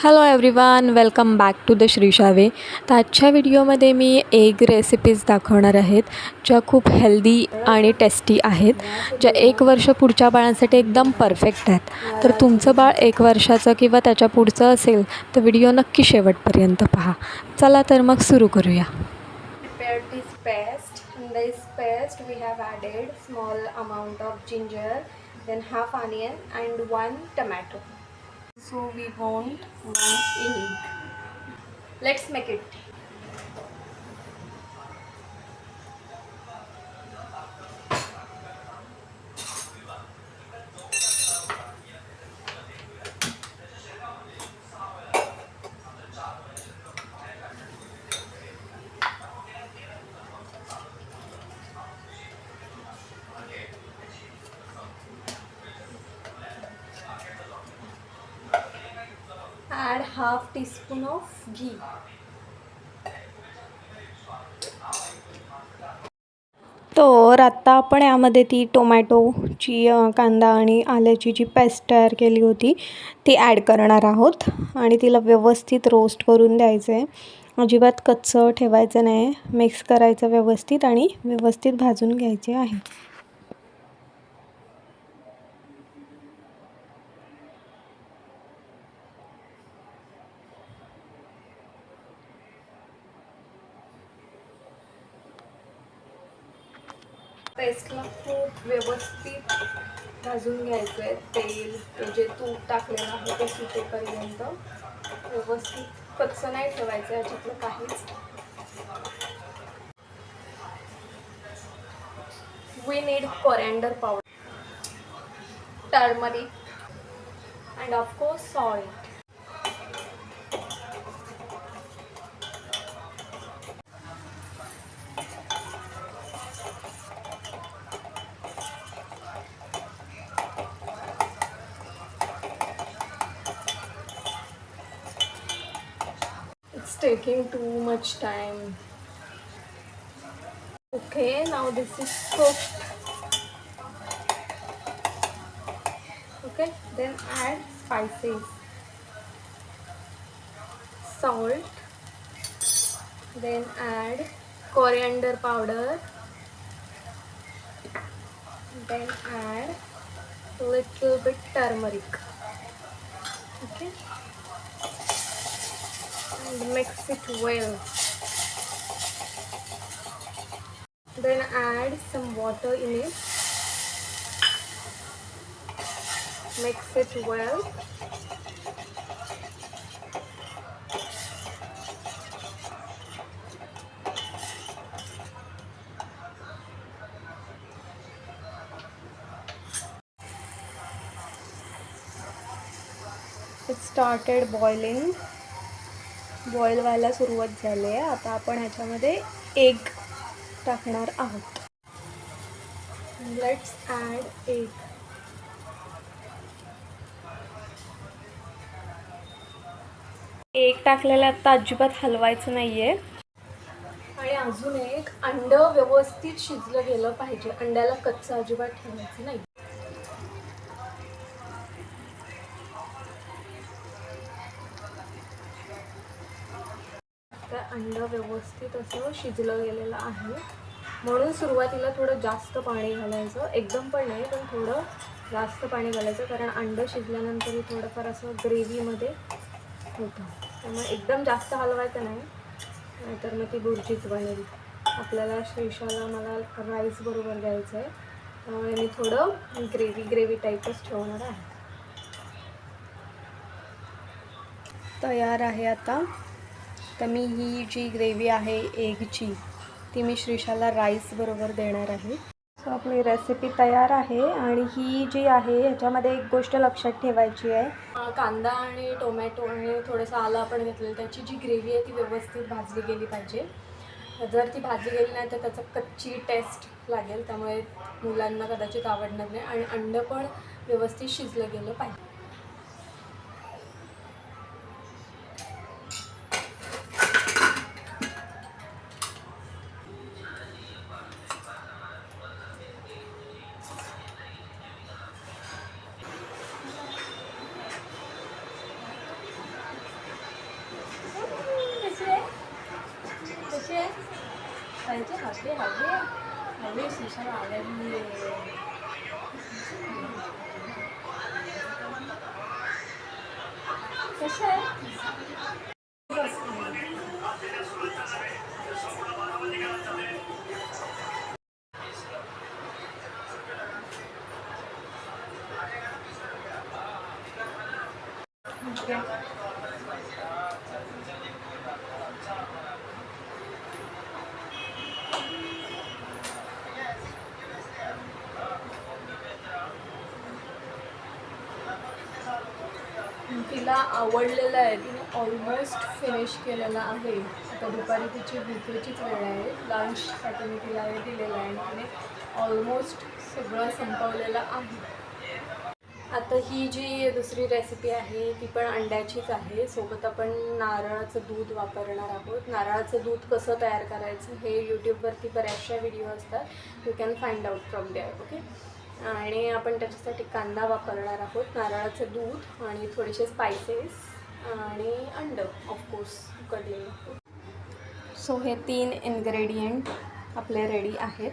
Hello everyone, welcome back to the Shreesha way. तर आजच्या व्हिडिओमध्ये मी एग रेसिपीज दाखवणार आहेत ज्या खूप हेल्दी आणि टेस्टी आहेत, ज्या 1 वर्ष पुढच्या बाळांसाठी एकदम परफेक्ट आहेत. तर तुमचं बाळ 1 वर्षाचं किंवा त्याच्या पुढचं असेल तर व्हिडिओ नक्की शेवटपर्यंत पहा. चला तर मग सुरू करूया. Prepared this paste. In this paste we have added small amount of ginger, then half onion and 1 tomato. So we want 1 egg. Let's make it. Add half teaspoon of ghee. तर आत्ता आपण यामध्ये ती टोमॅटोची कांदा आणि आल्याची जी पेस्ट तयार केली होती ती ॲड करणार आहोत आणि तिला व्यवस्थित रोस्ट करून द्यायचं आहे. अजिबात कच्चं ठेवायचं नाही, मिक्स करायचं व्यवस्थित आणि व्यवस्थित भाजून घ्यायचे आहे. पेस्टला खूप व्यवस्थित भाजून घ्यायचं आहे. तेल जे तूप टाकलेलं आहे ते सुटेपर्यंत व्यवस्थित कच्चं नाही ठेवायचं आहे याच्यातलं काहीच. We need coriander powder, turmeric and of course salt. It's taking too much time. Okay, now this is cooked. Okay, then add spices, salt, then add coriander powder, then add little bit turmeric. Okay, and mix it well. Then add some water in it. Mix it well. It started boiling. Boil व्हायला सुरुवात झाली आहे. आता आपण ह्याच्यामध्ये egg टाकणार आहोत. Let's add egg. Egg टाकलेलं आता अजिबात हलवायचं नाही आहे. आणि अजून एक, अंड व्यवस्थित शिजलं गेलं पाहिजे. अंड्याला कच्चं अजिबात ठेवायचं नाही. तर अंड व्यवस्थित असं शिजलं गेलेलं आहे, म्हणून सुरुवातीला थोडं जास्त पाणी घालायचं. एकदम पण नाही, पण थोडं जास्त पाणी घालायचं, कारण अंड शिजल्यानंतरही थोडंफार असं ग्रेव्हीमध्ये होतं. त्यामुळे एकदम जास्त हलवायचं नाही, नाहीतर मग ती बुर्जीच बनेल. आपल्याला श्रीशाला मला राईस बरोबर द्यायचं आहे, त्यामुळे मी थोडं ग्रेव्ही टाईपच ठेवणार आहे. तयार आहे आता. तर मी ही जी ग्रेव्ही आहे एगची ती मी श्रीशाला राईस बरोबर देणार आहे. सो आपली रेसिपी तयार आहे. आणि ही जी आहे ह्याच्यामध्ये एक गोष्ट लक्षात ठेवायची आहे, कांदा आणि टोमॅटो आणि थोडंसं आलं आपण घेतलेलं, त्याची जी ग्रेव्ही आहे ती व्यवस्थित भाजली गेली पाहिजे. जर ती भाजली गेली नाही तर त्याचं कच्ची टेस्ट लागेल, त्यामुळे मुलांना कदाचित आवडणार नाही. आणि अंड पण व्यवस्थित शिजलं गेलं पाहिजे. पाहिजे. हवे हवे हवे शीशाला आवडली. कसं आहे? तिला आवडलेलं आहे. तिने ऑलमोस्ट फिनिश केलेलं आहे. आता दुपारी तिची भुकेचीच वेळ आहे. लंचसाठी मी तिला हे दिलेलं आहे आणि तिने ऑलमोस्ट सगळं संपवलेलं आहे. आता ही जी दुसरी रेसिपी आहे ती पण अंड्याचीच आहे. सोबत आपण नारळाचं दूध वापरणार आहोत. नारळाचं दूध कसं तयार करायचं हे यूट्यूबवरती बऱ्याचशा व्हिडिओ असतात. You can find out from there. Okay. आणि आपण त्याच्यासाठी कांदा वापरणार आहोत, नारळाचं दूध आणि थोडेसे स्पायसेस आणि अंड ऑफकोर्स उकडलेलं. सो हे 3 इन्ग्रेडियंट आपले रेडी आहेत.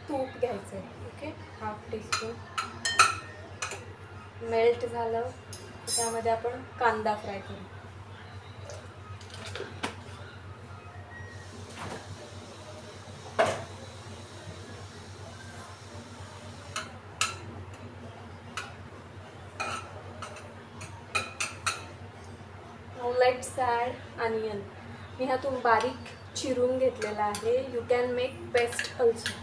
तूप घ्यायचं आहे. ओके. 1/2 टीस्पून. मेल्ट झालं त्यामध्ये आपण कांदा फ्राय करू. Let's add onion. मी ह्यातून बारीक चिरून घेतलेला आहे. You can make paste also.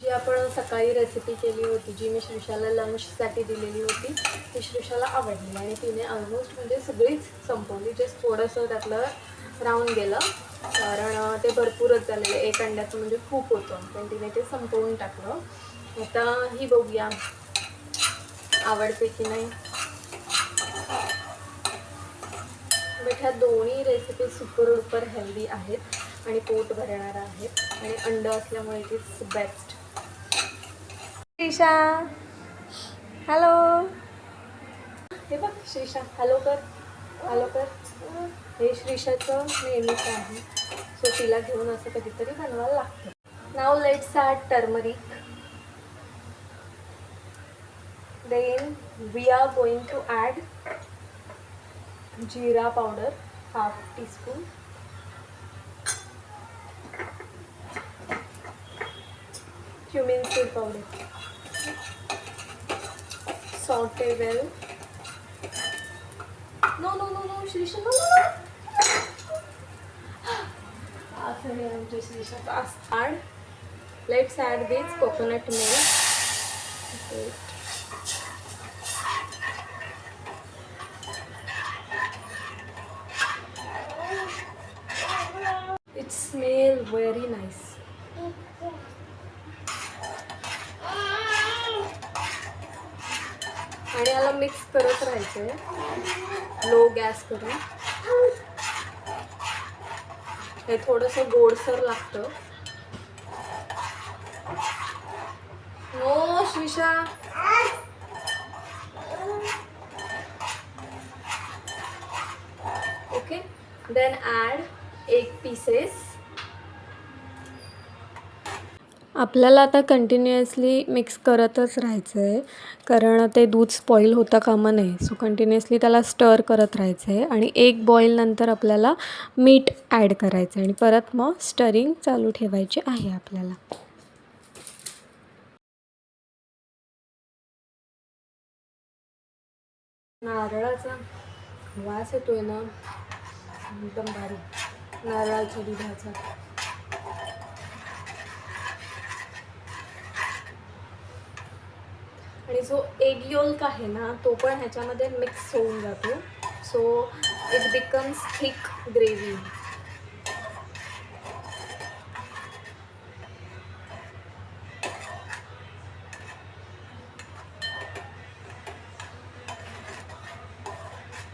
जी आपण सकाळी रेसिपी केली होती, जी मी श्रीषाला लंचसाठी दिलेली होती, ती श्रीषाला आवडली आणि तिने ऑलमोस्ट म्हणजे सगळीच संपवली. जस्ट थोडंसं त्यातलं राहून गेलं कारण ते भरपूरच झालेलं. 1 अंड्याचं म्हणजे खूप होतं पण तिने ते संपवून टाकलं. आता ही बघूया आवडते की नाही. बट ह्या दोन्ही रेसिपी सुपर डुपर हेल्दी आहेत आणि पोट भरणार आहेत आणि अंड असल्यामुळे it is best. Shrisha hello. हे बघ श्रीषा हॅलो कर, हॅलो कर. हे श्रीषाचं नेहमीच आहे. सो तिला घेऊन असं कधीतरी बनवायला लागतं. Now let's add turmeric. Then we are going to add jeera powder 1/2 teaspoon. cumin seed powder. Saute well. No, Shrisha, no. Add. Let's add this coconut milk. It smells very nice. आणि याला mix करत राहायचं आहे low gas करून. हे थोडंसं गोडसर लागतं. No Shrisha. Okay. Then add egg pieces. आपल्याला आता कंटिन्युअसली मिक्स करतच राहायचं आहे कारण ते दूध स्पॉईल होता कामा नये. सो कंटिन्युअसली त्याला स्टर करत राहायचं आहे आणि 1 बॉईलनंतर आपल्याला मीठ ॲड करायचं आहे आणि परत मग स्टरिंग चालू ठेवायची आहे आपल्याला. नारळाचा वास येतोय ना एकदम भारी. नारळाच्या दुधाचा. आणि जो एग योल्क आहे ना तो पण ह्याच्यामध्ये मिक्स होऊन जातो. So it becomes thick gravy.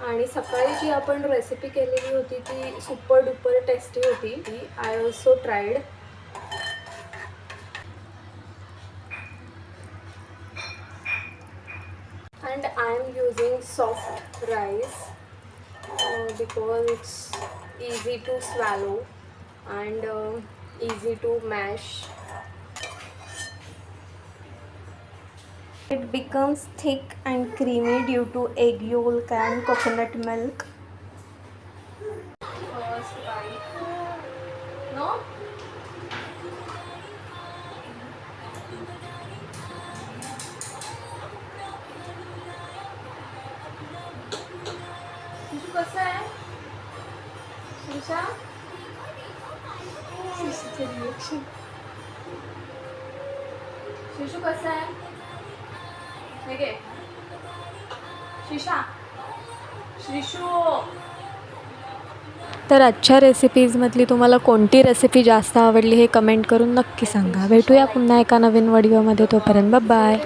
आणि सकाळी जी आपण रेसिपी केलेली होती ती सुपर डुपर टेस्टी होती. ती I also tried. And I am using soft rice because it's easy to swallow and easy to mash. It becomes thick and creamy due to egg yolk and coconut milk. First bite. No? शिशू कसं आहे? शिशा? शिशूचं reaction. शिशू कसं आहे? हे घे. शिशा. शिशू. तर आजच्या रेसिपीजमधली तुम्हाला कोणती रेसिपी जास्त आवडली हे कमेंट करून नक्की सांगा. भेटूया पुन्हा एका नवीन व्हिडिओमध्ये. तोपर्यंत बाय.